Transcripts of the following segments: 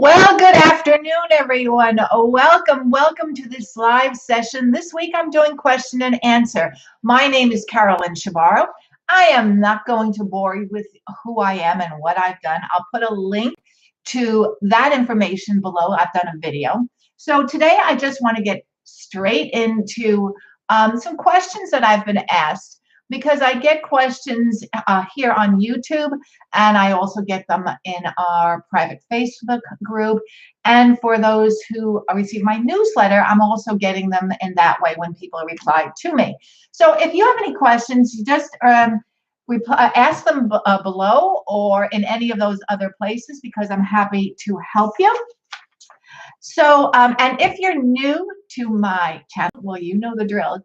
Well, good afternoon, everyone. Welcome to this live session. This week I'm doing question and answer. My name is Carolyn Chebaro. I am not going to bore you with who I am and what I've done. I'll put a link to that information below. I've done a video. So today I just want to get straight into some questions that I've been asked because I get questions here on YouTube, and I also get them in our private Facebook group. And for those who receive my newsletter, I'm also getting them in that way when people reply to me. So if you have any questions, you just ask them below or in any of those other places, because I'm happy to help you. So, and if you're new to my channel, well, you know the drill.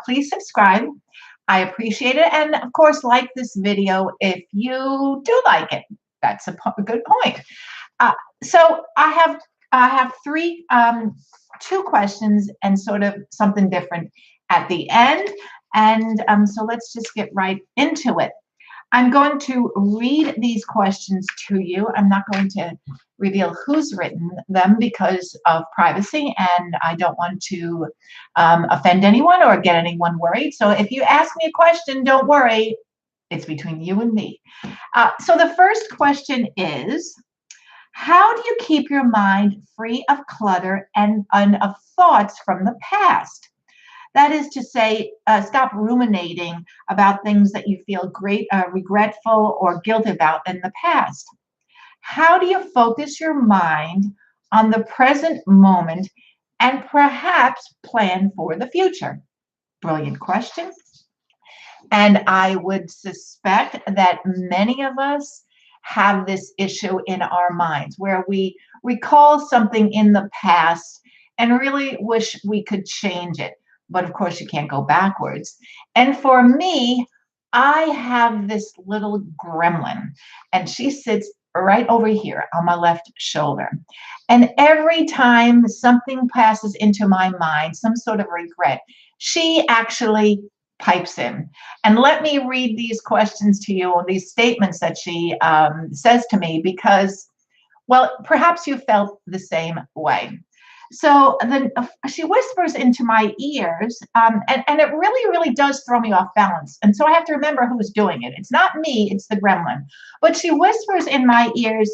Please subscribe. I appreciate it. And of course, like this video if you do like it. That's a good point. So I have two questions and sort of something different at the end. And so let's just get right into it. I'm going to read these questions to you. I'm not going to reveal who's written them because of privacy, and I don't want to offend anyone or get anyone worried. So if you ask me a question, don't worry. It's between you and me. So the first question is, how do you keep your mind free of clutter and of thoughts from the past? That is to say, stop ruminating about things that you feel regretful or guilty about in the past. How do you focus your mind on the present moment and perhaps plan for the future? Brilliant question. And I would suspect that many of us have this issue in our minds where we recall something in the past and really wish we could change it. But of course, you can't go backwards. And for me, I have this little gremlin, and she sits right over here on my left shoulder. And every time something passes into my mind, some sort of regret, she actually pipes in. And let me read these questions to you, or these statements that she says to me, because, well, perhaps you felt the same way. So then she whispers into my ears, and it really does throw me off balance. And so I have to remember who's doing it. It's not me, it's the gremlin. But she whispers in my ears,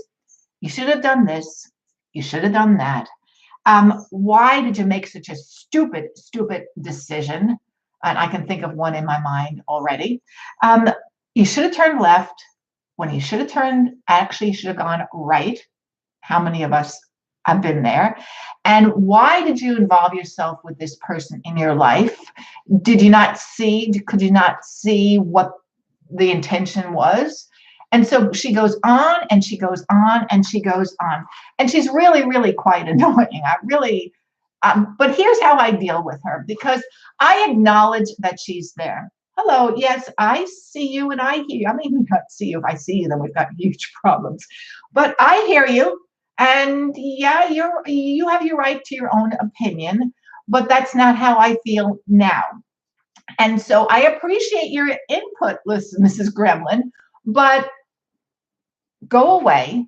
you should have done this. You should have done that. Why did you make such a stupid decision? And I can think of one in my mind already. You should have turned left when you should have turned, actually, you should have gone right. How many of us have been there? And why did you involve yourself with this person in your life? Could you not see what the intention was? And so she goes on and she goes on and she goes on. And she's really quite annoying. But here's how I deal with her, because I acknowledge that she's there. Hello, yes, I see you and I hear you. I mean, not see you. If I see you, then we've got huge problems. But I hear you. And yeah, you have your right to your own opinion, but that's not how I feel now. And so I appreciate your input, Mrs. Gremlin, but go away.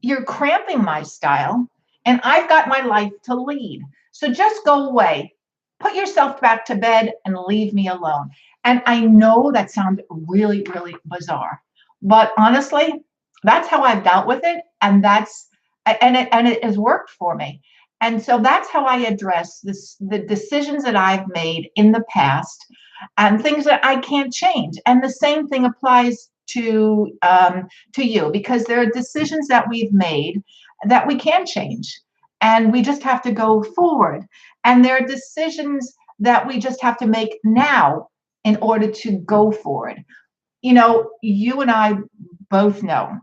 You're cramping my style, and I've got my life to lead. So just go away. Put yourself back to bed and leave me alone. And I know that sounds really bizarre, but honestly, that's how I've dealt with it, and it has worked for me. And so that's how I address the decisions that I've made in the past and things that I can't change. And the same thing applies to you, because there are decisions that we've made that we can change, and we just have to go forward. And there are decisions that we just have to make now in order to go forward. You know, you and I both know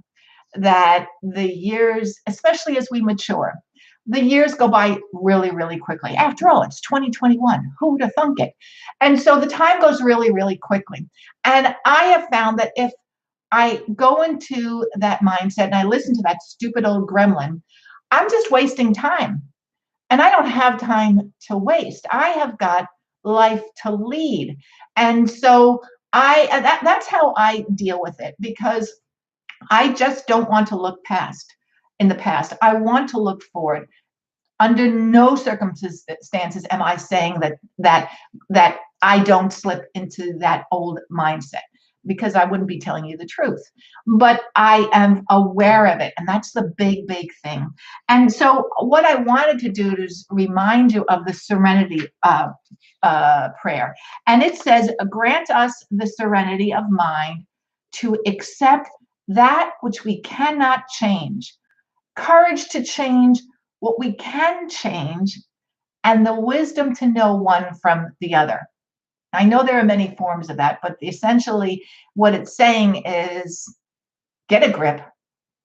that the years, especially as we mature, the years go by really quickly. After all, it's 2021. Who would have thunk it? And so the time goes really quickly. And I have found that if I go into that mindset and I listen to that stupid old gremlin, I'm just wasting time. And I don't have time to waste. I have got life to lead. And so that's how I deal with it, because I just don't want to look past. in the past. I want to look forward. Under no circumstances am I saying that I don't slip into that old mindset, because I wouldn't be telling you the truth. But I am aware of it, and that's the big thing. And so what I wanted to do is remind you of the serenity prayer. And it says, grant us the serenity of mind to accept that which we cannot change, courage to change what we can change, and the wisdom to know one from the other. I know there are many forms of that, but essentially what it's saying is get a grip,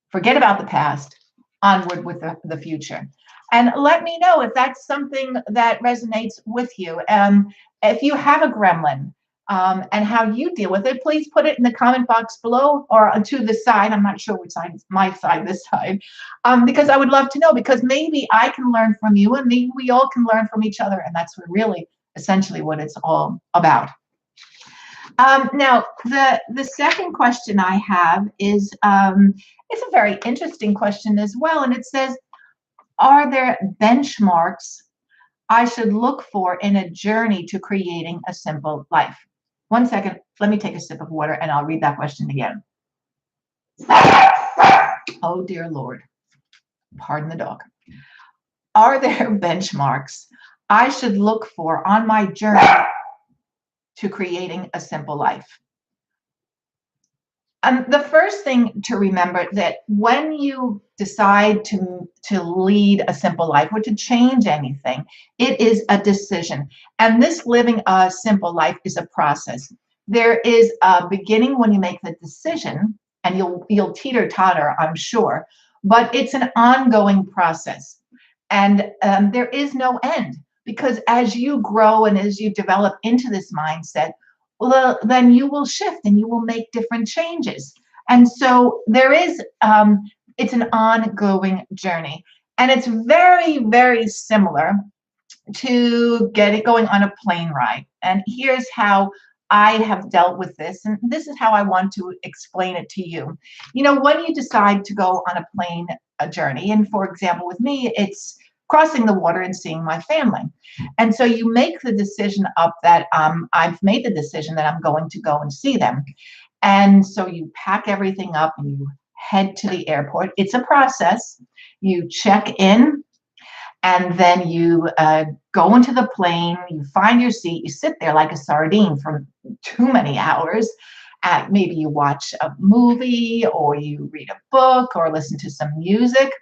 forget about the past, onward with the future. And let me know if that's something that resonates with you. If you have a gremlin, and how you deal with it, please put it in the comment box below or to the side. I'm not sure which side is my side, this side, because I would love to know, because maybe I can learn from you and maybe we all can learn from each other. And that's really essentially what it's all about. Now, the second question I have is, it's a very interesting question as well. And it says, are there benchmarks I should look for in a journey to creating a simple life? One second, let me take a sip of water and I'll read that question again. Oh, dear Lord, pardon the dog. Are there benchmarks I should look for on my journey to creating a simple life? The first thing to remember that when you decide to lead a simple life or to change anything, it is a decision. And this living a simple life is a process. There is a beginning when you make the decision, and you'll teeter-totter, I'm sure, but it's an ongoing process. And there is no end, because as you grow and as you develop into this mindset, well, then you will shift and you will make different changes. And so there is, it's an ongoing journey. And it's very similar to going on a plane ride. And here's how I have dealt with this. And this is how I want to explain it to you. You know, when you decide to go on a plane journey, and for example, with me, it's crossing the water and seeing my family. And so you make the decision up that I've made the decision that I'm going to go and see them. And so you pack everything up and you head to the airport. It's a process. You check in, and then you go into the plane, you find your seat, you sit there like a sardine for too many hours. Maybe you watch a movie or you read a book or listen to some music.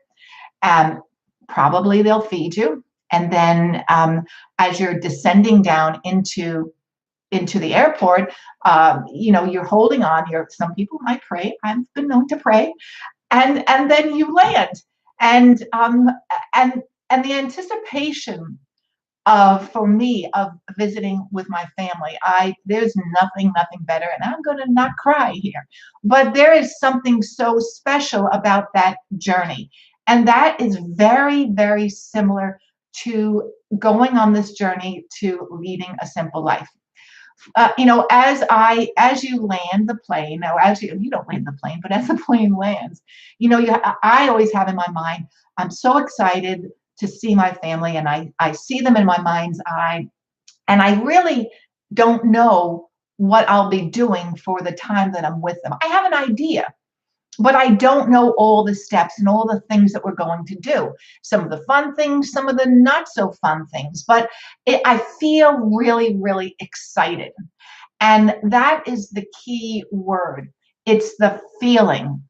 Probably they'll feed you. And then as you're descending down into the airport, you know, you're holding on. Some people might pray. I've been known to pray. And then you land. And the anticipation for me of visiting with my family, there's nothing better, and I'm going to not cry here, but there is something so special about that journey. And that is very similar to going on this journey to leading a simple life. You know, as you land the plane, or as you don't land the plane, but as the plane lands, you know, I always have in my mind, I'm so excited to see my family, and I see them in my mind's eye, and I really don't know what I'll be doing for the time that I'm with them. I have an idea, but I don't know all the steps and all the things that we're going to do. Some of the fun things, some of the not so fun things, but I feel really excited. And that is the key word. It's the feeling.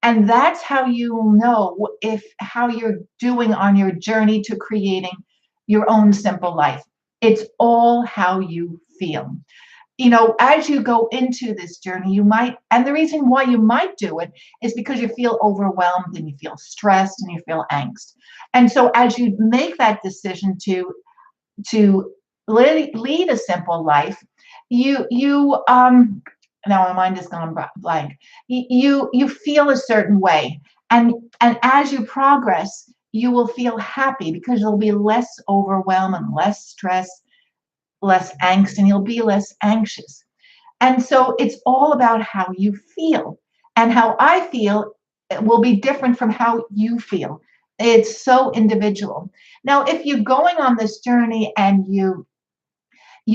And that's how you know how you're doing on your journey to creating your own simple life. It's all how you feel. You know, as you go into this journey, you might, and the reason why you might do it is because you feel overwhelmed and you feel stressed and you feel angst. And so as you make that decision to lead a simple life, now my mind has gone blank. You feel a certain way, and as you progress, you will feel happy because you'll be less overwhelmed and less stress, less angst, and you'll be less anxious. And so it's all about how you feel. And how I feel it will be different from how you feel. It's so individual. Now, if you're going on this journey and you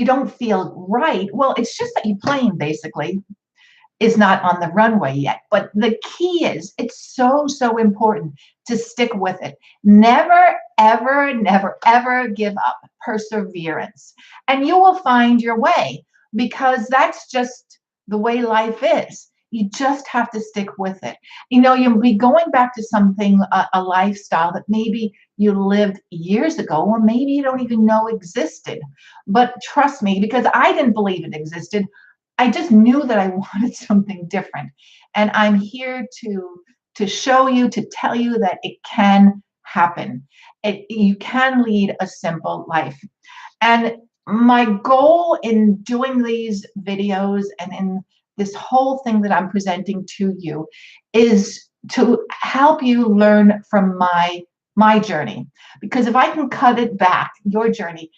don't feel right, well, it's just that your plane basically is not on the runway yet. But the key is it's so, so important to stick with it. Never, ever, never, ever give up. Perseverance. And you will find your way, because that's just the way life is. You just have to stick with it. You'll be going back to something, a lifestyle that maybe you lived years ago, or maybe you don't even know existed. But trust me, because I didn't believe it existed, I just knew that I wanted something different. And I'm here to show you, to tell you that it can happen. You can lead a simple life. And my goal in doing these videos and in this whole thing that I'm presenting to you is to help you learn from my journey. Because if I can cut it back, your journey,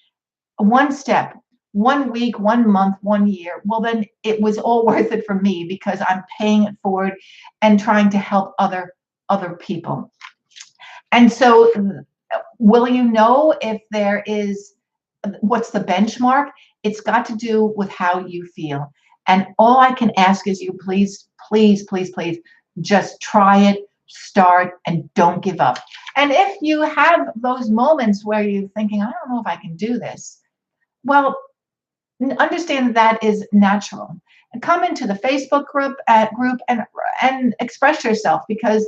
one step, 1 week, 1 month, 1 year, well, then it was all worth it for me, because I'm paying it forward and trying to help other people. And so, will you know if there is, what's the benchmark? It's got to do with how you feel. And all I can ask is you please, please, please, please just try it, start, and don't give up. And if you have those moments where you're thinking, I don't know if I can do this, well, understand that is natural. And come into the Facebook group and express yourself, because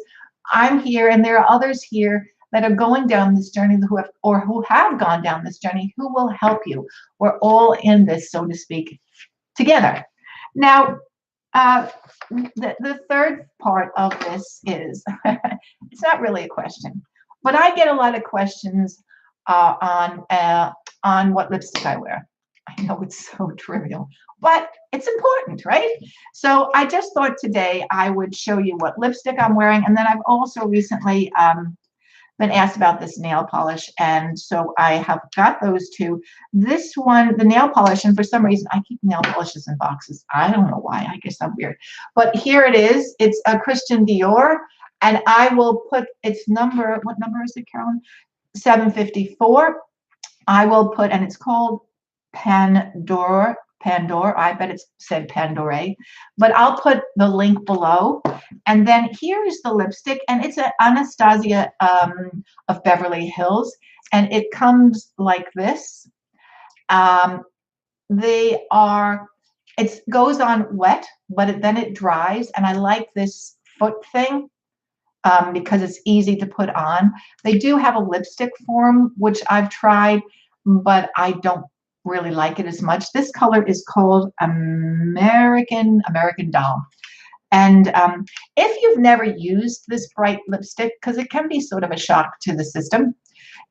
I'm here and there are others here that are going down this journey, who have gone down this journey, who will help you. We're all in this, so to speak, together. Now, the third part of this is it's not really a question, but I get a lot of questions on what lipstick I wear. I know it's so trivial, but it's important, right? So I just thought today I would show you what lipstick I'm wearing. And then I've also recently been asked about this nail polish. And so I have got those two. This one, the nail polish, and for some reason I keep nail polishes in boxes. I don't know why, I guess I'm weird. But here it is. It's a Christian Dior. And I will put its number, what number is it, Carolyn? 754. I will put, and it's called Pandora. I bet it said Pandora, but I'll put the link below. And then here is the lipstick, and it's an Anastasia of Beverly Hills, and it comes like this. It goes on wet, but then it dries, and I like this foot thing because it's easy to put on. They do have a lipstick form, which I've tried, but I don't really like it as much. This color is called American Doll. And if you've never used this bright lipstick, because it can be sort of a shock to the system,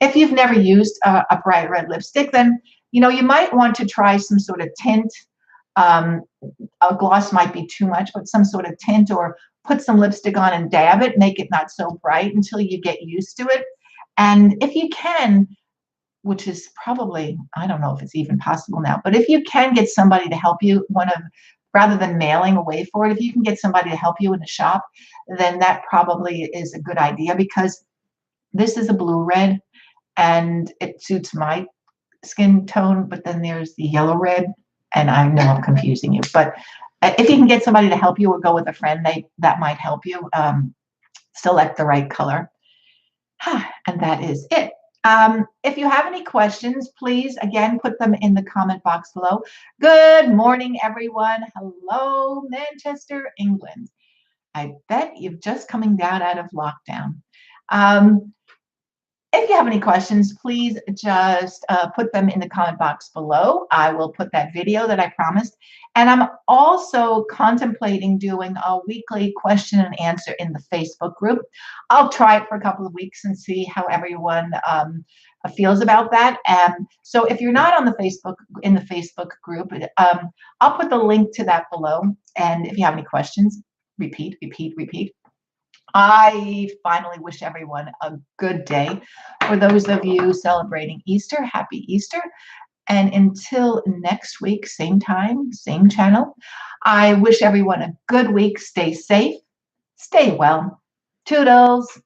if you've never used a bright red lipstick, then you might want to try some sort of tint. A gloss might be too much, but some sort of tint, or put some lipstick on and dab it, make it not so bright until you get used to it. And if you can, which is probably, I don't know if it's even possible now, but if you can get somebody to help you, rather than mailing away for it, if you can get somebody to help you in the shop, then that probably is a good idea, because this is a blue red and it suits my skin tone, but then there's the yellow red, and I know I'm confusing you, but if you can get somebody to help you, or go with a friend, that might help you select the right color. And that is it. If you have any questions, please, again, put them in the comment box below. Good morning, everyone. Hello, Manchester, England. I bet you're just coming down out of lockdown. If you have any questions, please just put them in the comment box below. I will put that video that I promised. And I'm also contemplating doing a weekly question and answer in the Facebook group. I'll try it for a couple of weeks and see how everyone feels about that. So if you're not on the in the Facebook group, I'll put the link to that below. And if you have any questions, repeat. I finally wish everyone a good day. For those of you celebrating Easter, happy Easter. And until next week, same time, same channel, I wish everyone a good week. Stay safe, stay well, Toodles.